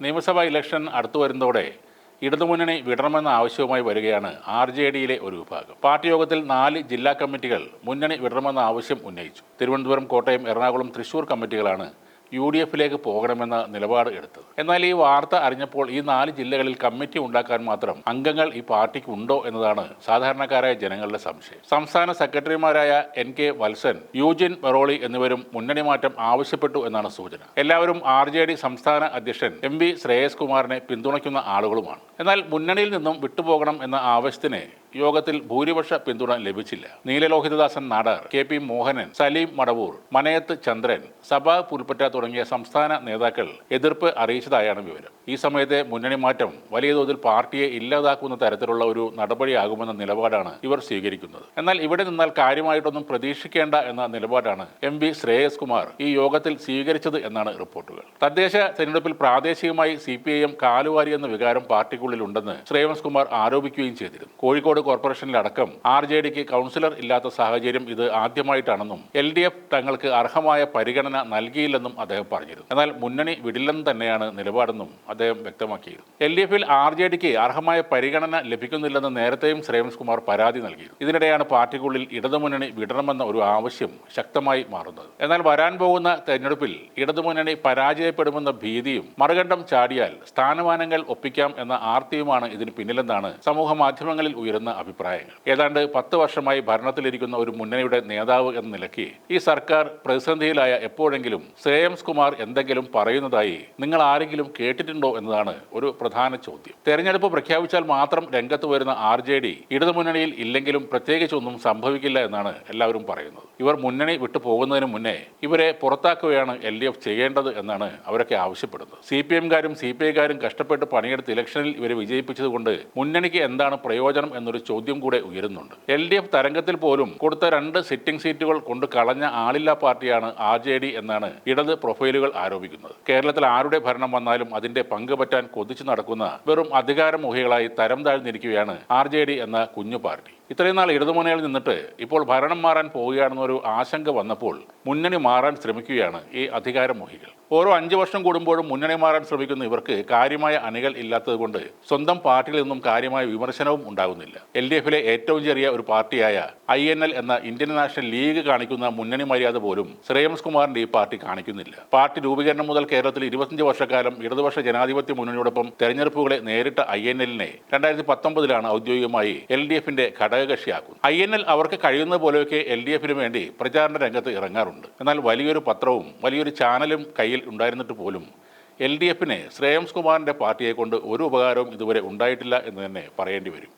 നിയമസഭാ ഇലക്ഷൻ അടുത്തു വരുന്നതോടെ ഇടതുമുന്നണി വിടണമെന്ന ആവശ്യവുമായി വരികയാണ് RJDയിലെ ഒരു വിഭാഗം. പാർട്ടി യോഗത്തിൽ 4 ജില്ലാ കമ്മിറ്റികൾ മുന്നണി വിടണമെന്ന ആവശ്യം ഉന്നയിച്ചു. തിരുവനന്തപുരം, കോട്ടയം, എറണാകുളം, തൃശൂർ കമ്മിറ്റികളാണ് UDFിലേക്ക് പോകണമെന്ന നിലപാട് എടുത്തത്. എന്നാൽ ഈ വാർത്ത അറിഞ്ഞപ്പോൾ ഈ 4 ജില്ലകളിൽ കമ്മിറ്റി ഉണ്ടാക്കാൻ മാത്രം അംഗങ്ങൾ ഈ പാർട്ടിക്ക് ഉണ്ടോ എന്നതാണ് സാധാരണക്കാരായ ജനങ്ങളുടെ സംശയം. സംസ്ഥാന സെക്രട്ടറിമാരായ NK വത്സൻ, യൂജിൻ മെറോളി എന്നിവരും മുന്നണി മാറ്റം ആവശ്യപ്പെട്ടു എന്നാണ് സൂചന. എല്ലാവരും RJD സംസ്ഥാന അധ്യക്ഷൻ MV ശ്രേയസ് കുമാറിനെ പിന്തുണയ്ക്കുന്ന ആളുകളുമാണ്. എന്നാൽ മുന്നണിയിൽ നിന്നും വിട്ടുപോകണം എന്ന ആവശ്യത്തിന് യോഗത്തിൽ ഭൂരിപക്ഷ പിന്തുണ ലഭിച്ചില്ല. നീലലോഹിതദാസൻ നാടാർ, KP മോഹനൻ, സലീം മടവൂർ, മനയത്ത് ചന്ദ്രൻ, സഭാ പുൽപ്പറ്റ തുടങ്ങിയ സംസ്ഥാന നേതാക്കൾ എതിർപ്പ് അറിയിച്ചതായാണ് വിവരം. ഈ സമയത്തെ മുന്നണി മാറ്റം വലിയ തോതിൽ പാർട്ടിയെ ഇല്ലാതാക്കുന്ന തരത്തിലുള്ള ഒരു നടപടിയാകുമെന്ന നിലപാടാണ് ഇവർ സ്വീകരിക്കുന്നത്. എന്നാൽ ഇവിടെ നിന്നാൽ കാര്യമായിട്ടൊന്നും പ്രതീക്ഷിക്കേണ്ട എന്ന നിലപാടാണ് MV ശ്രേയസ് കുമാർ ഈ യോഗത്തിൽ സ്വീകരിച്ചത് എന്നാണ് റിപ്പോർട്ടുകൾ. തദ്ദേശ തെരഞ്ഞെടുപ്പിൽ പ്രാദേശികമായി CPIM കാലുവാരിയെന്ന വികാരം പാർട്ടിക്കുള്ളിൽ ഉണ്ടെന്ന് ശ്രേയസ് കുമാർ ആരോപിക്കുകയും ചെയ്തിരുന്നു. കോഴിക്കോട് കോർപ്പറേഷനിലടക്കം RJDക്ക് കൗൺസിലർ ഇല്ലാത്ത സാഹചര്യം ഇത് ആദ്യമായിട്ടാണെന്നും LDF തങ്ങൾക്ക് അർഹമായ പരിഗണന നൽകിയില്ലെന്നും അദ്ദേഹം പറഞ്ഞിരുന്നു. എന്നാൽ മുന്നണി വിടില്ലെന്ന് തന്നെയാണ് നിലപാടെന്നും അദ്ദേഹം വ്യക്തമാക്കിയിരുന്നു. LDFിൽ RJDക്ക് അർഹമായ പരിഗണന ലഭിക്കുന്നില്ലെന്ന് നേരത്തെയും ശ്രേയസ് കുമാർ പരാതി നൽകിയിരുന്നു. ഇതിനിടെയാണ് പാർട്ടിക്കുള്ളിൽ ഇടതുമുന്നണി വിടണമെന്ന ഒരു ആവശ്യം ശക്തമായി മാറുന്നത്. എന്നാൽ വരാൻ പോകുന്ന തെരഞ്ഞെടുപ്പിൽ ഇടതുമുന്നണി പരാജയപ്പെടുമെന്ന ഭീതിയും മറുകണ്ഠം ചാടിയാൽ സ്ഥാനമാനങ്ങൾ ഒപ്പിക്കാം എന്ന ആർത്തിയുമാണ് ഇതിന് പിന്നിലെന്നാണ് സമൂഹ മാധ്യമങ്ങളിൽ ഉയരുന്ന അഭിപ്രായങ്ങൾ. ഏതാണ്ട് 10 വർഷമായി ഭരണത്തിലിരിക്കുന്ന ഒരു മുന്നണിയുടെ നേതാവ് എന്ന നിലയ്ക്ക് ഈ സർക്കാർ പ്രതിസന്ധിയിലായ എപ്പോഴെങ്കിലും ശ്രേയസ് കുമാർ എന്തെങ്കിലും പറയുന്നതായി നിങ്ങൾ ആരെങ്കിലും കേട്ടിട്ടുണ്ടോ എന്നതാണ് ഒരു പ്രധാന ചോദ്യം. തെരഞ്ഞെടുപ്പ് പ്രഖ്യാപിച്ചാൽ മാത്രം രംഗത്ത് വരുന്ന RJD ഇടതുമുന്നണിയിൽ ഇല്ലെങ്കിലും പ്രത്യേകിച്ചൊന്നും സംഭവിക്കില്ല എന്നാണ് എല്ലാവരും പറയുന്നത്. ഇവർ മുന്നണി വിട്ടു പോകുന്നതിന് മുന്നേ ഇവരെ പുറത്താക്കുകയാണ് LDF ചെയ്യേണ്ടത് എന്നാണ് അവരൊക്കെ ആവശ്യപ്പെടുന്നത്. CPMകാരും CPIക്കാരും കഷ്ടപ്പെട്ട് പണിയെടുത്ത് ഇലക്ഷനിൽ ഇവരെ വിജയിപ്പിച്ചതുകൊണ്ട് മുന്നണിക്ക് എന്താണ് പ്രയോജനം എന്നൊരു ചോദ്യം കൂടെ ഉയരുന്നുണ്ട്. LDF തരംഗത്തിൽ പോലും കൊടുത്ത 2 സിറ്റിംഗ് സീറ്റുകൾ കൊണ്ട് കളഞ്ഞ ആളില്ലാ പാർട്ടിയാണ് RJD എന്നാണ് ഇടത് പ്രൊഫൈലുകൾ ആരോപിക്കുന്നത്. കേരളത്തിൽ ആരുടെ ഭരണം വന്നാലും അതിന്റെ പങ്ക് പറ്റാൻ കൊതിച്ചു നടക്കുന്ന വെറും അധികാരമോഹികളായി തരം താഴ്ന്നിരിക്കുകയാണ് RJD എന്ന കുഞ്ഞു പാർട്ടി. ഇത്രയും നാൾ ഇടതുമുന്നണിയിൽ നിന്നിട്ട് ഇപ്പോൾ ഭരണം മാറാൻ പോവുകയാണെന്നൊരു ആശങ്ക വന്നപ്പോൾ മുന്നണി മാറാൻ ശ്രമിക്കുകയാണ് ഈ അധികാരമോഹികൾ. ഓരോ 5 വർഷം കൂടുമ്പോഴും മുന്നണി മാറാൻ ശ്രമിക്കുന്ന ഇവർക്ക് കാര്യമായ അണികൾ ഇല്ലാത്തത് കൊണ്ട് സ്വന്തം പാർട്ടിയിൽ നിന്നും കാര്യമായ വിമർശനവും ഉണ്ടാകുന്നില്ല. LDFിലെ ഏറ്റവും ചെറിയ ഒരു പാർട്ടിയായ INL എന്ന ഇന്ത്യൻ നാഷണൽ ലീഗ് കാണിക്കുന്ന മുന്നണി മര്യാദ പോലും ശ്രേയസ് കുമാറിന്റെ ഈ പാർട്ടി കാണിക്കുന്നില്ല. പാർട്ടി രൂപീകരണം മുതൽ കേരളത്തിൽ 25 വർഷക്കാലം ഇടതുപക്ഷ ജനാധിപത്യ മുന്നണിയോടൊപ്പം തെരഞ്ഞെടുപ്പുകളെ നേരിട്ട INLനെ 2019 ഔദ്യോഗികമായി LDFിന്റെ ഘടകകക്ഷിയാക്കുന്നു. INL അവർക്ക് കഴിയുന്ന പോലെയൊക്കെ LDFിന് വേണ്ടി പ്രചാരണ രംഗത്ത് ഇറങ്ങാറുണ്ട്. എന്നാൽ വലിയൊരു പത്രവും വലിയൊരു ചാനലും കയ്യിൽ ഉണ്ടായിരുന്നിട്ട് പോലും LDFിന് ശ്രേയസ് കുമാറിന്റെ പാർട്ടിയെ കൊണ്ട് ഒരു ഉപകാരവും ഇതുവരെ ഉണ്ടായിട്ടില്ല എന്ന് തന്നെ പറയേണ്ടി വരും.